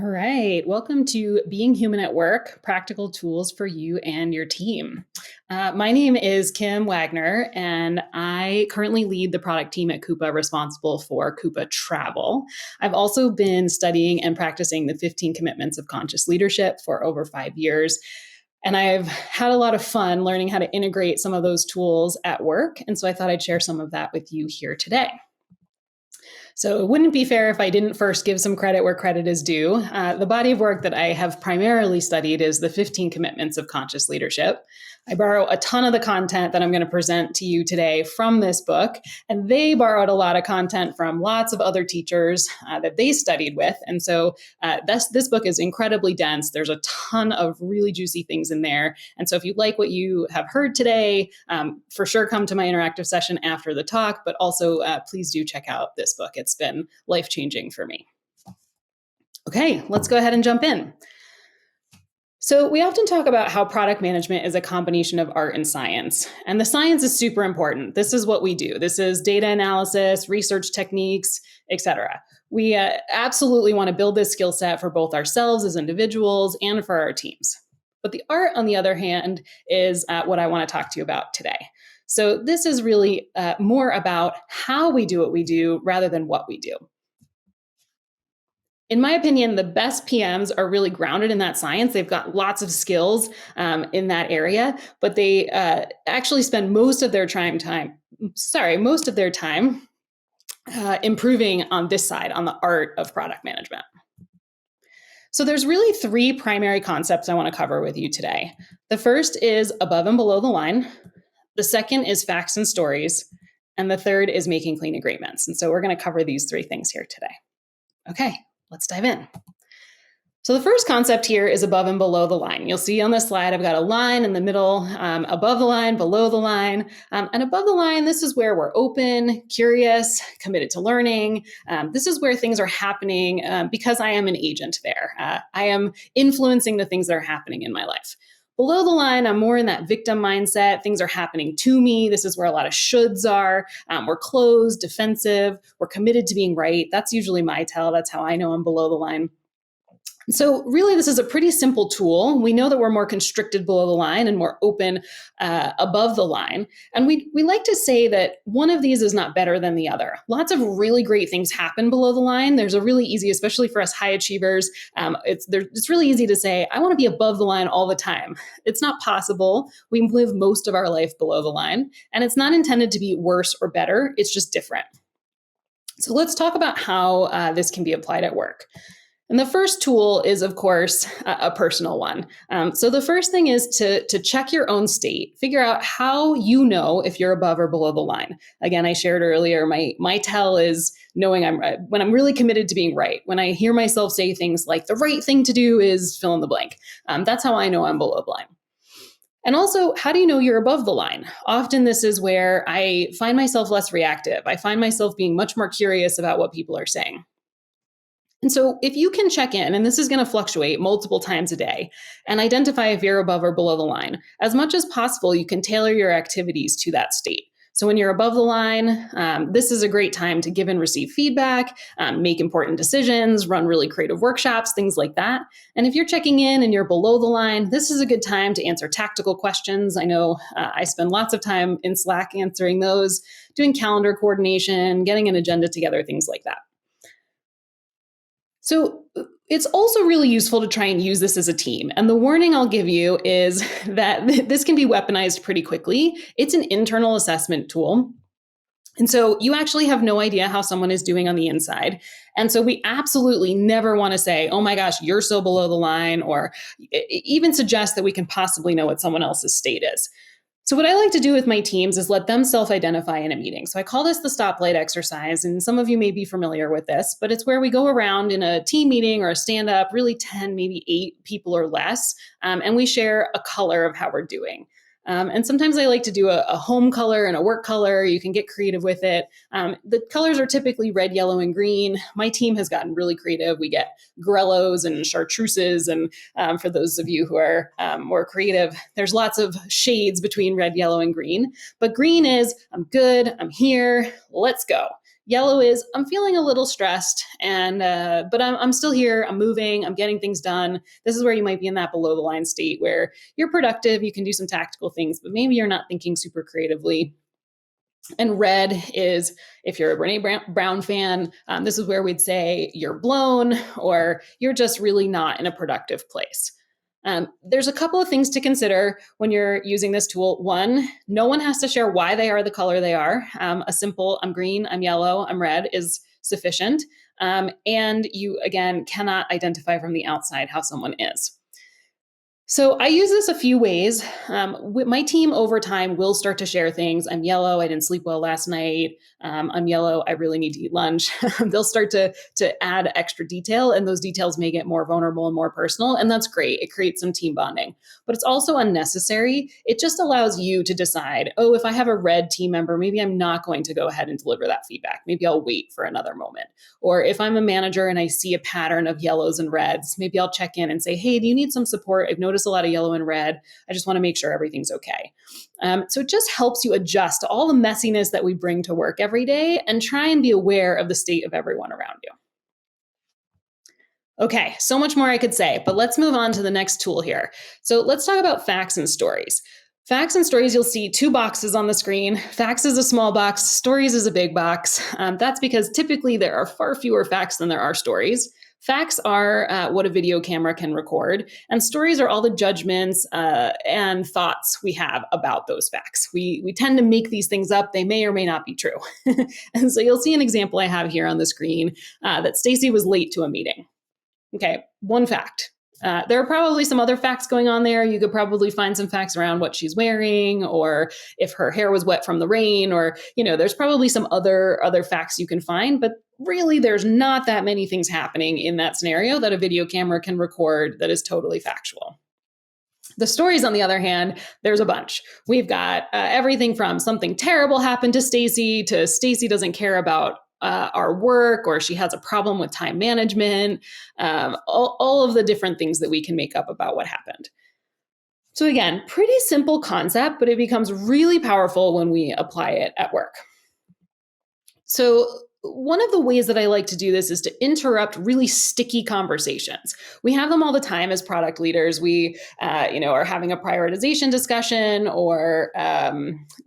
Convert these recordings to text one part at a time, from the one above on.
All right. Welcome to Being Human at Work, practical tools for you and your team. My name is Kim Wagner, and I currently lead the product team at Coupa, responsible for Coupa Travel. I've also been studying and practicing the 15 commitments of conscious leadership for over 5 years. And I've had a lot of fun learning how to integrate some of those tools at work. And so I thought I'd share some of that with you here today. So it wouldn't be fair if I didn't first give some credit where credit is due. The body of work that I have primarily studied is the 15 Commitments of Conscious Leadership. I borrow a ton of the content that I'm going to present to you today from this book, and they borrowed a lot of content from lots of other teachers that they studied with. And so this book is incredibly dense. There's a ton of really juicy things in there. And so if you like what you have heard today, for sure come to my interactive session after the talk, but also please do check out this book. It's been life-changing for me. Okay, let's go ahead and jump in. So we often talk about how product management is a combination of art and science. And the science is super important. This is what we do. This is data analysis, research techniques, etc. We absolutely want to build this skill set for both ourselves as individuals and for our teams. But the art, on the other hand, is what I want to talk to you about today. So this is really more about how we do what we do rather than what we do. In my opinion, the best PMs are really grounded in that science. They've got lots of skills in that area, but they actually spend most of their time improving on this side, on the art of product management. So there's really three primary concepts I want to cover with you today. The first is above and below the line. The second is facts and stories. And the third is making clean agreements. And so we're going to cover these three things here today. Okay, let's dive in. So the first concept here is above and below the line. You'll see on this slide, I've got a line in the middle, above the line, below the line. And above the line, this is where we're open, curious, committed to learning. This is where things are happening because I am an agent there. I am influencing the things that are happening in my life. Below the line, I'm more in that victim mindset. Things are happening to me. This is where a lot of shoulds are. We're closed, defensive. We're committed to being right. That's usually my tell. That's how I know I'm below the line. So really, this is a pretty simple tool. We know that we're more constricted below the line and more open above the line. And we like to say that one of these is not better than the other. Lots of really great things happen below the line. There's a really easy, especially for us high achievers, it's really easy to say, I want to be above the line all the time. It's not possible. We live most of our life below the line, and it's not intended to be worse or better. It's just different. So let's talk about how this can be applied at work. And the first tool is, of course, a personal one. So the first thing is to check your own state, figure out how you know if you're above or below the line. Again, I shared earlier, my tell is knowing when I'm really committed to being right. When I hear myself say things like the right thing to do is fill in the blank. That's how I know I'm below the line. And also, how do you know you're above the line? Often this is where I find myself less reactive. I find myself being much more curious about what people are saying. And so if you can check in, and this is going to fluctuate multiple times a day, and identify if you're above or below the line, as much as possible, you can tailor your activities to that state. So when you're above the line, this is a great time to give and receive feedback, make important decisions, run really creative workshops, things like that. And if you're checking in and you're below the line, this is a good time to answer tactical questions. I know I spend lots of time in Slack answering those, doing calendar coordination, getting an agenda together, things like that. So it's also really useful to try and use this as a team. And the warning I'll give you is that this can be weaponized pretty quickly. It's an internal assessment tool. And so you actually have no idea how someone is doing on the inside. And so we absolutely never want to say, oh my gosh, you're so below the line, or even suggest that we can possibly know what someone else's state is. So what I like to do with my teams is let them self-identify in a meeting. So I call this the stoplight exercise, and some of you may be familiar with this, but it's where we go around in a team meeting or a stand-up, really 10, maybe 8 people or less, and we share a color of how we're doing. And sometimes I like to do a home color and a work color. You can get creative with it. The colors are typically red, yellow, and green. My team has gotten really creative. We get grellos and chartreuses. And for those of you who are more creative, there's lots of shades between red, yellow, and green. But green is, I'm good, I'm here, let's go. Yellow is I'm feeling a little stressed, and but I'm still here. I'm moving. I'm getting things done. This is where you might be in that below the line state where you're productive. You can do some tactical things, but maybe you're not thinking super creatively. And red is, if you're a Brene Brown fan, this is where we'd say you're blown or you're just really not in a productive place. There's a couple of things to consider when you're using this tool. One, no one has to share why they are the color they are. A simple, I'm green, I'm yellow, I'm red is sufficient. And you, again, cannot identify from the outside how someone is. So I use this a few ways. My team over time will start to share things. I'm yellow. I didn't sleep well last night. I'm yellow. I really need to eat lunch. They'll start to add extra detail, and those details may get more vulnerable and more personal. And that's great. It creates some team bonding, but it's also unnecessary. It just allows you to decide, oh, if I have a red team member, maybe I'm not going to go ahead and deliver that feedback. Maybe I'll wait for another moment. Or if I'm a manager and I see a pattern of yellows and reds, maybe I'll check in and say, hey, do you need some support? I've noticed a lot of yellow and red. I just want to make sure everything's okay. So it just helps you adjust to all the messiness that we bring to work every day and try and be aware of the state of everyone around you. Okay, so much more I could say, but let's move on to the next tool here. So let's talk about facts and stories. Facts and stories, you'll see two boxes on the screen. Facts is a small box, stories is a big box. That's because typically there are far fewer facts than there are stories. Facts are what a video camera can record, and stories are all the judgments and thoughts we have about those facts. We tend to make these things up. They may or may not be true. And so you'll see an example I have here on the screen that Stacy was late to a meeting. Okay, one fact. There are probably some other facts going on there. You could probably find some facts around what she's wearing, or if her hair was wet from the rain, or there's probably some other facts you can find. But really, there's not that many things happening in that scenario that a video camera can record that is totally factual. The stories, on the other hand, there's a bunch. We've got everything from something terrible happened to Stacy doesn't care about our work, or she has a problem with time management, all of the different things that we can make up about what happened. So again, pretty simple concept, but it becomes really powerful when we apply it at work. So one of the ways that I like to do this is to interrupt really sticky conversations. We have them all the time as product leaders. We, are having a prioritization discussion or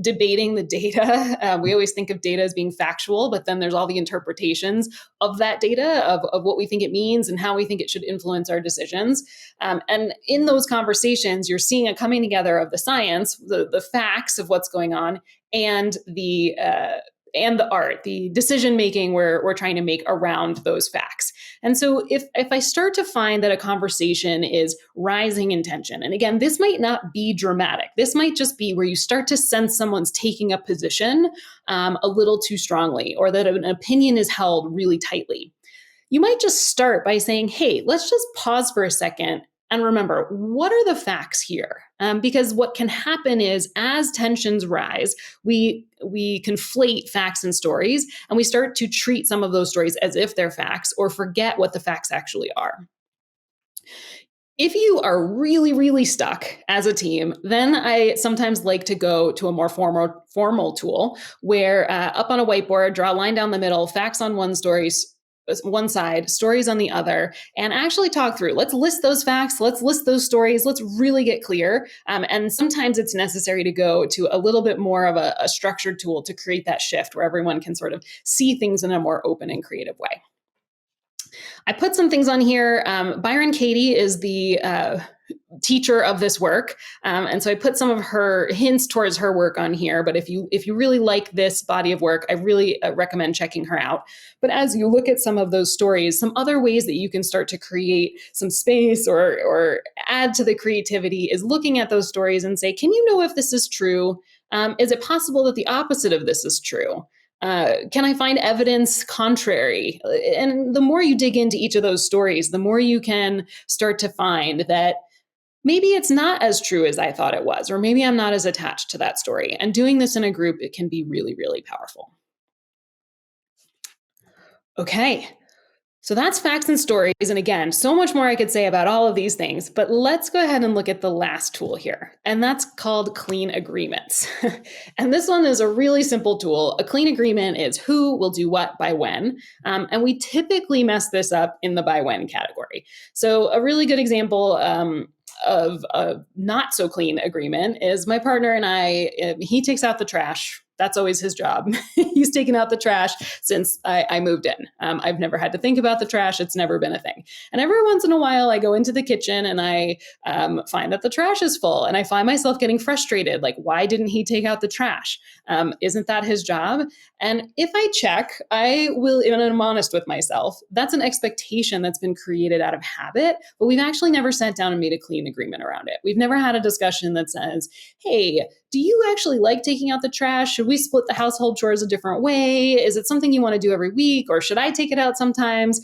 debating the data. We always think of data as being factual, but then there's all the interpretations of that data, of what we think it means and how we think it should influence our decisions. And in those conversations, you're seeing a coming together of the science, the facts of what's going on, and the art, the decision making we're trying to make around those facts. And so if I start to find that a conversation is rising in tension, and again, this might not be dramatic. This might just be where you start to sense someone's taking a position a little too strongly, or that an opinion is held really tightly. You might just start by saying, hey, let's just pause for a second and remember, what are the facts here? Because what can happen is as tensions rise, we conflate facts and stories, and we start to treat some of those stories as if they're facts or forget what the facts actually are. If you are really, really stuck as a team, then I sometimes like to go to a more formal tool where up on a whiteboard, draw a line down the middle, facts on one side, stories on the other, and actually talk through. Let's list those facts. Let's list those stories. Let's really get clear. And sometimes it's necessary to go to a little bit more of a structured tool to create that shift where everyone can sort of see things in a more open and creative way. I put some things on here. Byron Katie is the teacher of this work. And so I put some of her hints towards her work on here. But if you really like this body of work, I really recommend checking her out. But as you look at some of those stories, some other ways that you can start to create some space or add to the creativity is looking at those stories and say, can you know if this is true? Is it possible that the opposite of this is true? Can I find evidence contrary? And the more you dig into each of those stories, the more you can start to find that maybe it's not as true as I thought it was, or maybe I'm not as attached to that story. And doing this in a group, it can be really, really powerful. Okay. So that's facts and stories. And again, so much more I could say about all of these things, but let's go ahead and look at the last tool here. And that's called clean agreements. And this one is a really simple tool. A clean agreement is who will do what by when. And we typically mess this up in the by when category. So a really good example of a not so clean agreement is my partner and I, he takes out the trash. That's always his job. He's taken out the trash since I moved in. I've never had to think about the trash. It's never been a thing. And every once in a while, I go into the kitchen and I find that the trash is full. And I find myself getting frustrated. Like, why didn't he take out the trash? Isn't that his job? And if I check, I will, and I'm honest with myself, that's an expectation that's been created out of habit, but we've actually never sat down and made a clean agreement around it. We've never had a discussion that says, hey, do you actually like taking out the trash? Should we split the household chores a different way? Is it something you want to do every week, or should I take it out sometimes?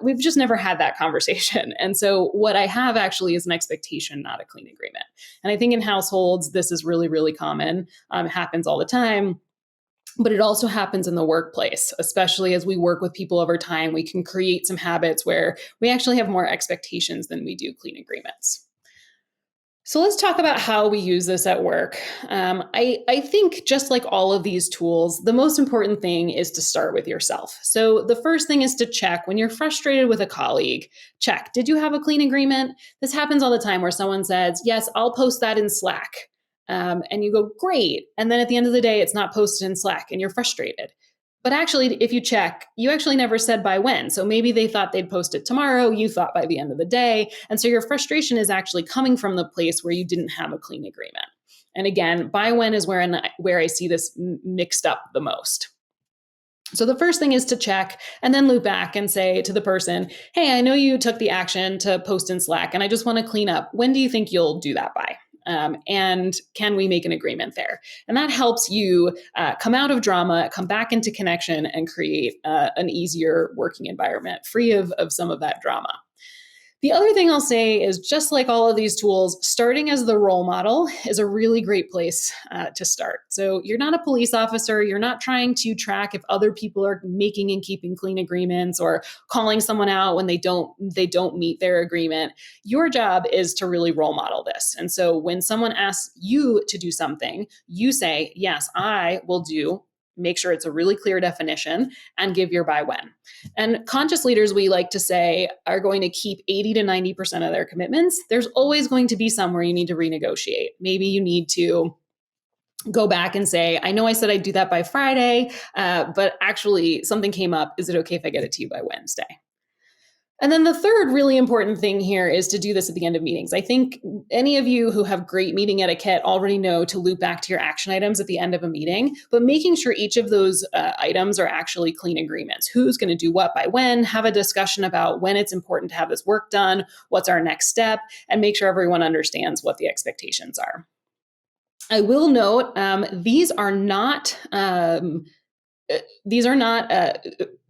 We've just never had that conversation. And so what I have actually is an expectation, not a clean agreement. And I think in households, this is really, really common. It happens all the time. But it also happens in the workplace, especially as we work with people over time. We can create some habits where we actually have more expectations than we do clean agreements. So let's talk about how we use this at work. I think just like all of these tools, the most important thing is to start with yourself. So the first thing is to check when you're frustrated with a colleague, check, did you have a clean agreement? This happens all the time where someone says, yes, I'll post that in Slack. And you go, great. And then at the end of the day, it's not posted in Slack and you're frustrated. But actually, if you check, you actually never said by when. So maybe they thought they'd post it tomorrow. You thought by the end of the day. And so your frustration is actually coming from the place where you didn't have a clean agreement. And again, by when is where I see this mixed up the most. So the first thing is to check and then loop back and say to the person, hey, I know you took the action to post in Slack and I just want to clean up. When do you think you'll do that by? And can we make an agreement there? And that helps you come out of drama, come back into connection, and create an easier working environment free of some of that drama. The other thing I'll say is just like all of these tools, starting as the role model is a really great place to start. So you're not a police officer. You're not trying to track if other people are making and keeping clean agreements or calling someone out when they don't meet their agreement. Your job is to really role model this. And so when someone asks you to do something, you say, yes, I will do. Make sure it's a really clear definition and give your by when. And conscious leaders, we like to say, are going to keep 80 to 90% of their commitments. There's always going to be some where you need to renegotiate. Maybe you need to go back and say, I know I said I'd do that by Friday, but actually something came up. Is it okay if I get it to you by Wednesday? And then the third really important thing here is to do this at the end of meetings. I think any of you who have great meeting etiquette already know to loop back to your action items at the end of a meeting, but making sure each of those items are actually clean agreements. Who's going to do what by when, have a discussion about when it's important to have this work done, what's our next step, and make sure everyone understands what the expectations are. I will note, these are not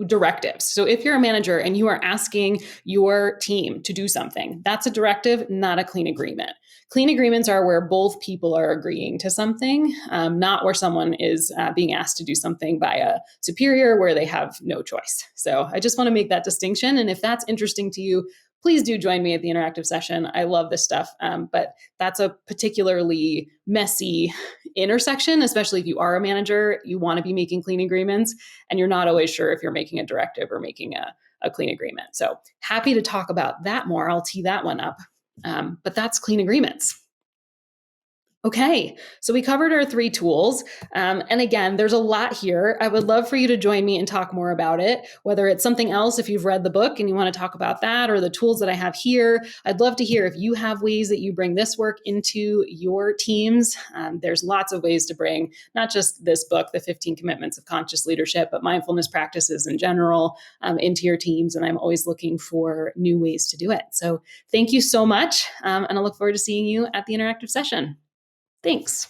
directives. So if you're a manager and you are asking your team to do something, that's a directive, not a clean agreement. Clean agreements are where both people are agreeing to something, not where someone is being asked to do something by a superior where they have no choice. So I just want to make that distinction. And if that's interesting to you, please do join me at the interactive session. I love this stuff, but that's a particularly messy intersection, especially if you are a manager, you want to be making clean agreements, and you're not always sure if you're making a directive or making a clean agreement. So happy to talk about that more. I'll tee that one up. But that's clean agreements. Okay, so we covered our 3 tools. And again, there's a lot here. I would love for you to join me and talk more about it, whether it's something else, if you've read the book and you want to talk about that, or the tools that I have here. I'd love to hear if you have ways that you bring this work into your teams. There's lots of ways to bring not just this book, The 15 Commitments of Conscious Leadership, but mindfulness practices in general into your teams. And I'm always looking for new ways to do it. So thank you so much. And I look forward to seeing you at the interactive session. Thanks.